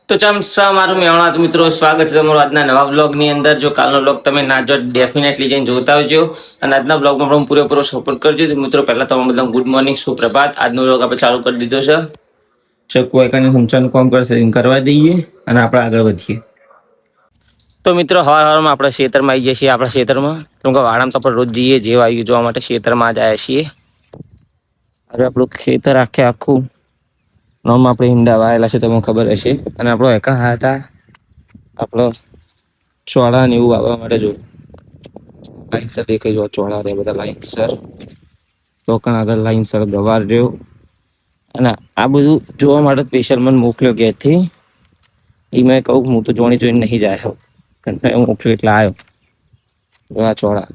તો ચમસા મારું મેવણા તો મિત્રો સ્વાગત છે તમારું આજના નવા બ્લોગની અંદર. જો કાલનો બ્લોગ તમે ના જો ડેફિનેટલી જઈને જોતા આવજો અને આજના બ્લોગમાં પણ પૂરેપૂરો સપોર્ટ કરજો. તો મિત્રો પહેલા તો બધા ગુડ મોર્નિંગ, સુપ્રભાત. આજનો બ્લોગ આપણે ચાલુ કરી દીધો છે. ચક્કુ એકાને સમચાનું કામ કરશે કરવા દઈએ અને આપણે આગળ વધીએ. તો મિત્રો હવારમાં આપણે ખેતરમાં આવી જઈએ છીએ. આપણા ખેતરમાં કેમ કે વાડામાં તો આપણે રોજ જઈએ જે વાયુ જોવા માટે ખેતરમાં જ આવ્યા છીએ. હવે આપણું ખેતર આખું નોમાં આપણે ઈંડા વાયેલા છે તમને ખબર હશે. અને આપણો એકા હતા આપણો ચોળા ને એવું વાવવા માટે જો લાઈનસર દેખાઈ જો ચોળા રે બધા લાઈનસર તો આગળ લાઈનસર ગવાર રહ્યો. અને આ બધું જોવા માટે સ્પેશિયલ મને મોકલ્યો ઘેરથી. એ મેં કહું હું તો જોઈને નહીં જાય મોકલ્યો એટલે આવ્યો. આ ચોળા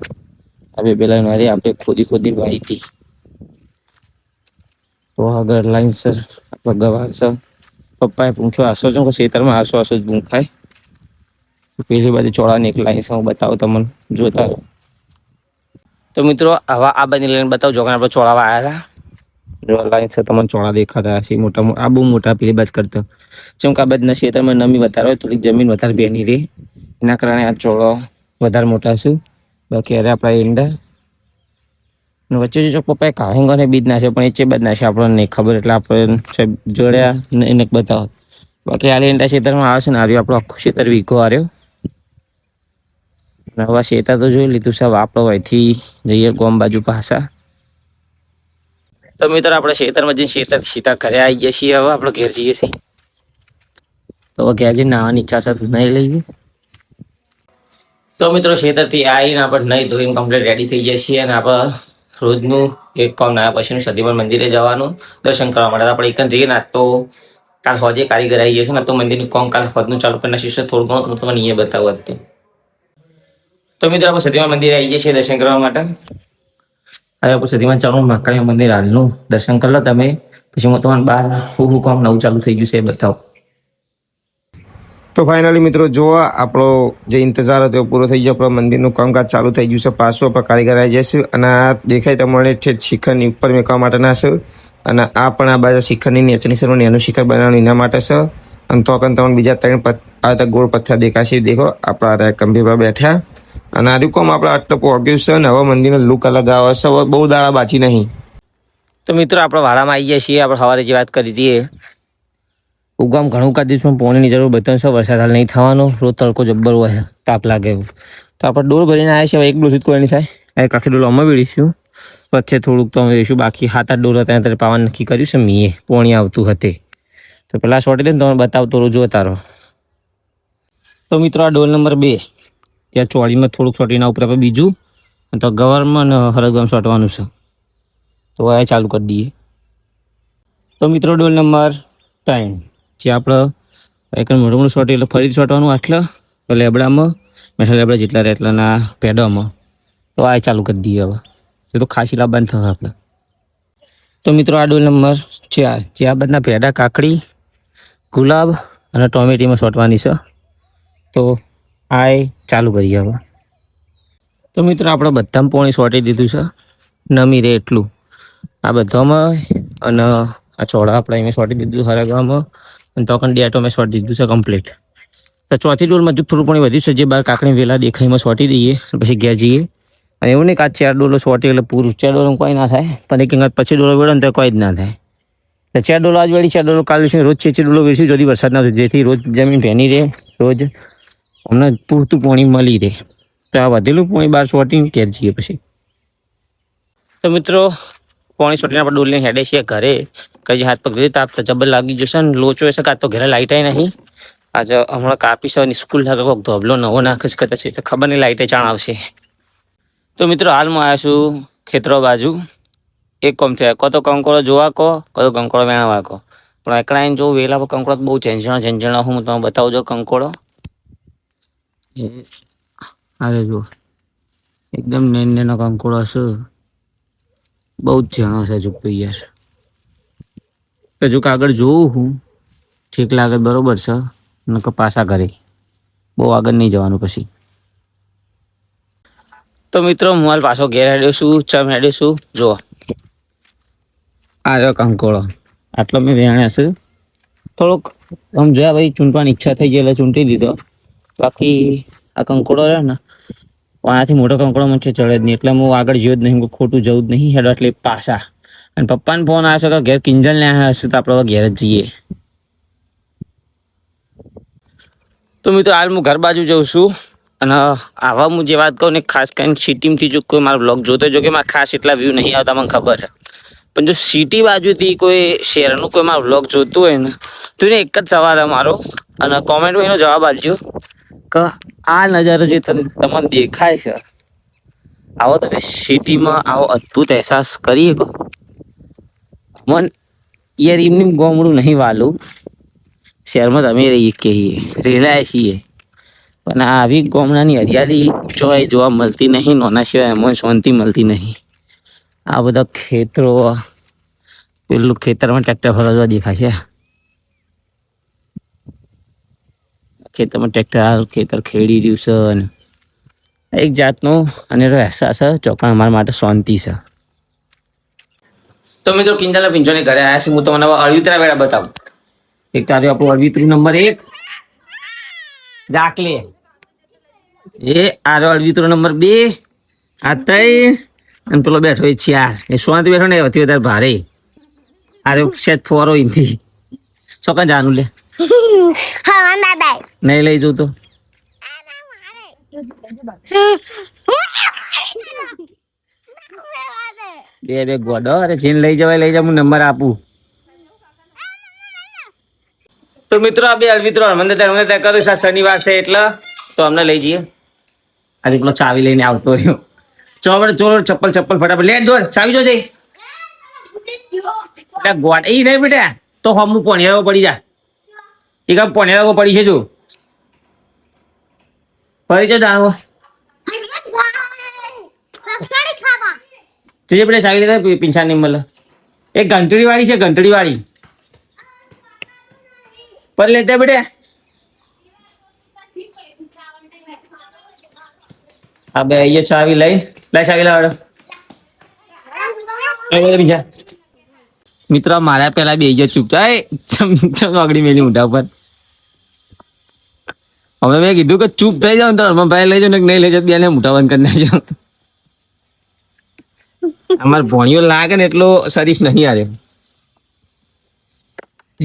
આ બે પેલા મારી આપણે ખોદી વાઈ હતી. તો આગળ લાઈનસર આપણે ગવાર છે. પપ્પાએ પૂછ્યો આસો છો કે ખેતરમાં આસો જ પૂંખાય. પેલી બાજુ ચોળાની એક લાઈન છે હું બતાવું તમને જોતા. તો મિત્રો હવે આ બધી લાઈન બતાવજો કે આપણે ચોળાવા આવ્યા હતા. જો લાઈન છે તમને ચોળા દેખાતા હશે મોટા આ બહુ મોટા પેલી બાજ કરતો. જેમ કે આ બાજુના ખેતરમાં નમી વધારે હોય થોડીક જમીન વધારે બેની રહી એના કારણે આ ચોળો વધારે મોટા છે. બાકી અરે આપણા ઈંડા વચ્ચે જો પપ્પાએ કાહેંગોને બીજ નાખ્યો પણ એ ચે બાદ નાખ્યો આપણને નહીં ખબર એટલે આપણે જોડ્યા એને બતાવો. બાકી આ ઈંડા ખેતરમાં આવે છે ને આવ્યો આપણો આખું ખેતર વીઘો આવ્યો. હવે ખેતર તો જોઈ લીધું સાહેબ આપણે અહીંથી જઈએ ગોમ બાજુ પાછા. તો મિત્રો આપણે ખેતરમાં જઈને સીધા ઘરે આવી ગયા છીએ. હવે આપણે ઘેર જઈએ છીએ. તો ઘેર જઈને નાવાની ઈચ્છા છે નહીં લઈએ. તો મિત્રો ખેતરથી આવીને આપણે નહીં ધોઈને કમ્પ્લીટ રેડી થઈ ગયા છીએ. અને આપણે રોજનું એક કામ નાયા પછીનું સદીમાં મંદિરે જવાનું દર્શન કરવા માટે આપણે એક જઈએ ને. તો કાલ હોજે કારીગર આવી જશે ને તો મંદિરનું કામ કાલ હોજનું ચાલુ કરી નાખીશું. થોડું ઘણું તમને એ બતાવવા હતું. તો મિત્રો આપણે સદીમાં મંદિરે આવી જઈએ છીએ દર્શન કરવા માટે. હવે આપણે સદીમાં ચાલુ મહાકાળી મંદિર હાલનું દર્શન કરી લો તમે. પછી હું તમને બહાર શું કામ નવું ચાલુ થઈ ગયું છે એ બતાવો. તો ફાઇનલી મિત્રો જો આપણો જે ઇંતજાર હતો એ પૂરો થઈ ગયો. આપણો મંદિરનું કામકાજ ચાલુ થઈ ગયું છે. પાછું આપણે કારીગર આવી જશે અને આ દેખાય તમારે ઠેઠ શિખરની ઉપર મેકવા માટેના છે. અને આ પણ આ બાજુ શિખરની નીચેની સર એનું શિખર બનાવવાનું એના માટે છે. અને તો તમને બીજા ત્રણ આ ગોળ પથ્થર દેખાશે. દેખો આપણા કંભી પર બેઠા અને આ કામ આપણે આટલું પહોંચ્યું છે. અને હવે મંદિરનો લુક અલગ આવે છે. હવે બહુ દાડા બાકી નહીં. તો મિત્રો આપણે વાડામાં આવી ગયા છીએ. આપણે સવારે જે વાત કરી હતી ઉગામ ઘણું કાઢ દઈશું પાણીની જરૂર બધાને છે. વરસાદ હાલ નહીં થવાનો. રોજ તડકો જબ્બર હોય તાપ લાગે એવું. તો આપણે ડોળ ભરીને આવ્યા છીએ. એક ડોલ કોઈ નહીં થાય. એક આખી ડોલ અમે વીડીશું પછી થોડુંક તો અમે રહીશું. બાકી 7-8 ડોલ હતા ત્યારે પાવાનું નક્કી કર્યું છે. મીએ પોણી આવતું હતી તો પેલા શોટી દે ને તમે બતાવતો રહો જો તારો. તો મિત્રો આ ડોલ નંબર 2 ત્યાં ચોળીમાં થોડુંક શોટીના ઉપર આપણે બીજું તો ગવર્મેન્ટ હરગમ શોટવાનું છે. તો આ ચાલુ કરી દઈએ. તો મિત્રો ડોલ નંબર 3 જે આપણે એક મોટું શોટ એટલે ફરીથી શોટવાનું આટલા લેબડામાં મેઠા લેબડા જેટલા રહે એટલાના પેડામાં. તો આ ચાલુ કરી દઈએ. હવે એ તો ખાસી લાભવાન થશે આપણે. તો મિત્રો આ ડોલ નંબર 4 જે આ બધા પેડા કાકડી ગુલાબ અને ટોમેટીમાં શોટવાની છે. તો આ ચાલુ કરીએ હવે. તો મિત્રો આપણે બધામાં પોણી શોટી દીધું છે નમી રહે એટલું આ બધામાં. અને આ ચોળા આપણે અહીંયા શોટી દીધું હરગવામાં. અને તો પણ ડેટો મેં શોટી દીધું છે કમ્પ્લીટ. તો ચોથી ડોલમાં જો થોડું પાણી વધ્યું છે જે બહાર કાકડી વેલા દેખાઈમાં શોટી દઈએ પછી ઘેર જઈએ. અને એવું નહીં કે આ 4 ડોલો શોટી એટલે પૂરું 4 ડોલો કોઈ ના થાય. પણ એક પછી ડોલો વેળો ને તો કોઈ જ ના થાય. તો 4 ડોલો આજ વેળી 4 ડોલો કાલે છે. રોજ 6 ડોલો વેચી যদি વરસાદ ના થાય જેથી રોજ જમીન ભેની રહે. રોજ અમને પૂરતું પાણી મળી રહે. તો આ વધેલું પાણી બહાર શોટીને ઘેર જઈએ પછી. તો મિત્રો પાણી છોટીને આપણે ડોલ લઈને હેડે છીએ ઘરે. કઈ હાથ પગ તાપ તો જબર લાગી જશે ને લોચો હશે કાં તો ઘરે લાઈટ નહીં. આજે હમણાં કાપી છે સ્કૂલ લાગે કોઈક ધોબલો નવો નાખે છે કદાચ એટલે ખબર નહીં લાઈટે ચાણ આવશે. તો મિત્રો હાલમાં આવ્યા છું ખેતરો બાજુ. એક કોમ થયા કો તો કંકોળો જોવા કહો તો કંકોળો વેણવા કહો. પણ એકલાઈને જો વેલા પર કંકોળો બહુ ઝંઝણા હું તમે બતાવજો કંકોળો. અરે જો એકદમ નેનો કંકોળો હશે. બહુ જ જણો છે જો યાર. તો જો આગળ જોઉં હું ઠીક લાગે બરોબર છે નકર પાછા ઘરે બહુ આગળ નહીં જવાનું પછી. તો મિત્રો હું હાલ પાછો ઘેર હેડ્યો છું. ચમ હેડ્યો છું જો આ કંકોળો આટલો મેં વેણ્યા છે. થોડોક આમ જોયા ભાઈ ચૂંટવાની ઈચ્છા થઈ ગઈ એટલે ચૂંટી દીધો. બાકી આ કંકોડો રહ્યો ને આનાથી મોટો કંકોડો મને ચડે જ નહીં એટલે હું આગળ જ્યો જ નહીં. હું ખોટું જવું જ નહીં હેડો એટલે પાછા. અને પપ્પાને ફોન આવ્યો છે કે ઘેર કિંજલ ને આવ્યા હશે તો આપણે હવે ઘેર જ જઈએ. તો મિત્રો હાલ હું ઘર બાજુ જઉં છું. અને આવા હું જે વાત કહું ને ખાસ કરીને સિટીમાંથી જો કોઈ મારો બ્લોગ જોતો જો કે મારા ખાસ એટલા વ્યૂ નહીં આવતા મને ખબર છે. પણ જો સિટી બાજુથી કોઈ શહેરનું કોઈ મારો બ્લોગ જોતું હોય ને તો એને એક જ સવાલ છે મારો. અને કોમેન્ટમાં એનો જવાબ આપજો કે આ નજારો જે તમને દેખાય છે આવો તમે સિટીમાં આવો અદ્ભુત અહેસાસ કરી શકો. મન યાર એમની ગોમડું નહીં વાલું. શહેરમાં તમે રહીએ કહીએ રેલાય છીએ પણ આવી ગામડાની હરિયાળી જોઈ જોવા મળતી નહીં. નાના સિવાય એમાં શાંતિ મળતી નહીં. આ બધા ખેતરો પેલું ખેતરમાં ટ્રેક્ટર ફરવા દેખાય છે. ખેતરમાં ટ્રેક્ટર ખેતર ખેડી રહ્યું છે અને એક જાતનો અને અહેસાસ છે ચોક્કસ અમારા માટે શાંતિ છે. તો મિત્રો કિંજલના પિંચોને ઘરે આવ્યા છે. હું તમને અળવિતરા વેળા બતાવું. એક તારું આપણું અળવિતરું નંબર 1 જાકલે એ આરો અળવિતરો નંબર 2 આ 3 અને પેલો બેઠો એ 4 એ શાંતિ બેઠો ને એથી વધારે ભારે આરે સેટ ફોરો ઇનથી સોકા જાનું લે હા દાદા નહીં લઈ જઉં તો બે ગોડો અરે જેને લઈ જવાય લઈ જાવ હું નંબર આપું. તો મિત્રો આ બે અળવિત્રો હરમંદર તરમંદર કરું છે. શનિવાર છે એટલે તો અમને લઈ જઈએ. આજે પેલો ચાવી લઈને આવતો રહ્યો. ચોર ચપ્પલ ફટાફટ લે દોડ ચાવી જો જઈ ગોડ એ નહીં બેટા તો હમું પોણિયારો પડી જા. એ કામ પોણિયારો પડી છે જો ફરી જો જાણવો જે બેટા ચાવી લેતા પિંછા નહીં મળે. એક ઘંટડી વાળી છે ઘંટડી વાળી પર લેતા બેટા. આ બે અહીંયા ચાવી લઈ લે ચાવી લાવડો બીજા મિત્રો મારા પેલા બે ચૂપ થાય આગળી મેલી મોઢા પર. હવે મેં કીધું કે ચૂપ થઈ જાવ તો ભાઈ લઈ જાવ ને નહીં લઈ જાવ બે મોઢા બંધ કરી નાખજો. અમાર ભણિયો લાગે ને એટલો શરીફ નહીં આવ્યો.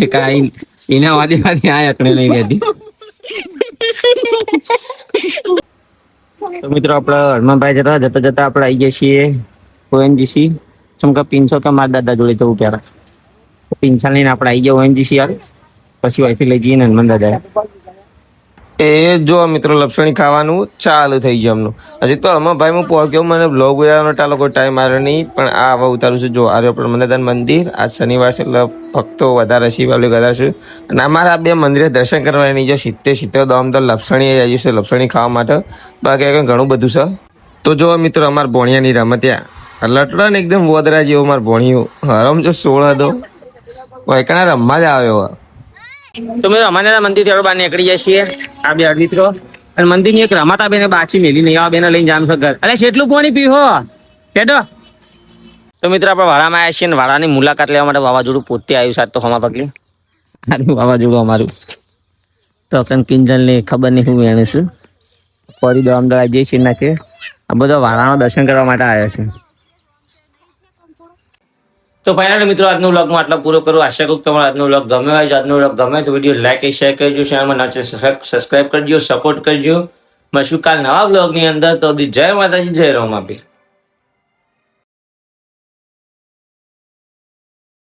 એ કાઈ એના વાદી આ અકડે નહીં રહેતી. તો મિત્રો આપણે હરમાભાઈ જતા આપણે આવી ગયા છીએ ઓએનજીસી. ચમકા પિંછો કે મારા દાદા જોડે જવું પહેલા પિંછા લઈને આપણે આવી ગયા ઓએનજીસી યાર. પછી વાઈફી લઈ જઈએ ને હનુમાન દાદા એ જો મિત્રો લપસણી ખાવાનું ચાલુ થઈ ગયું એમનું. હજી તો ભાઈ હું પહોંચ્યો મને બ્લોગ ઉતારવાનો ટાલો કોઈ ટાઈમ આવ્યો નહીં પણ આ હવે ઉતારું છું. જો આવ્યો પણ મંદિર મંદિર આજ શનિવાર છે એટલે ભક્તો વધારે શિવાલય વધારે છે. અને અમારા બે મંદિરે દર્શન કરવા નહીં જો 70 દમ તો લપસણી આવી છે લપસણી ખાવા માટે. બાકી ઘણું બધું છે. તો જો મિત્રો અમારા ભોણિયાની રમત્યા લટડા ને એકદમ વોદરા જેવો મારા ભોણિયો હરમ જો 16 હતો વૈકણા રમવા જ આવ્યો. તો મેં રમાના મંદિર થી બહાર નીકળી જાય છીએ આ બે અળવિત્રો. અને મંદિર ની એક રમાતા બેને બાછી મેલી નહીં આ બેને લઈને જામ છો ઘર. અરે કેટલું પાણી પીવો કેડો. તો મિત્રો આપણે વાડામાં આવ્યા છીએ ને વાડાની મુલાકાત લેવા માટે વાવાઝોડું પોતે આવ્યું સાત તો હમા પગલી વાવાઝોડું અમારું. તો કિંજલ ને ખબર નહીં હું એને છું ફરી દો અમદાવાદ જઈ છીએ નાખે આ બધા વાડાનો દર્શન કરવા માટે આવ્યા છે. તો ફાઇનલી મિત્રો આજનો વ્લોગ હું આટલો પૂરો કરું. આશા કરું તમારો આજનો વ્લોગ ગમે હોય. આજનો વ્લોગ ગમે તો વિડીયો લાઈક શેર કરજો. ચેનલમાં નવા છે સબસ્ક્રાઇબ કરજો સપોર્ટ કરજો. મળશું કાલ નવા વ્લોગની અંદર. તો જય માતાજી જય રામાપીર.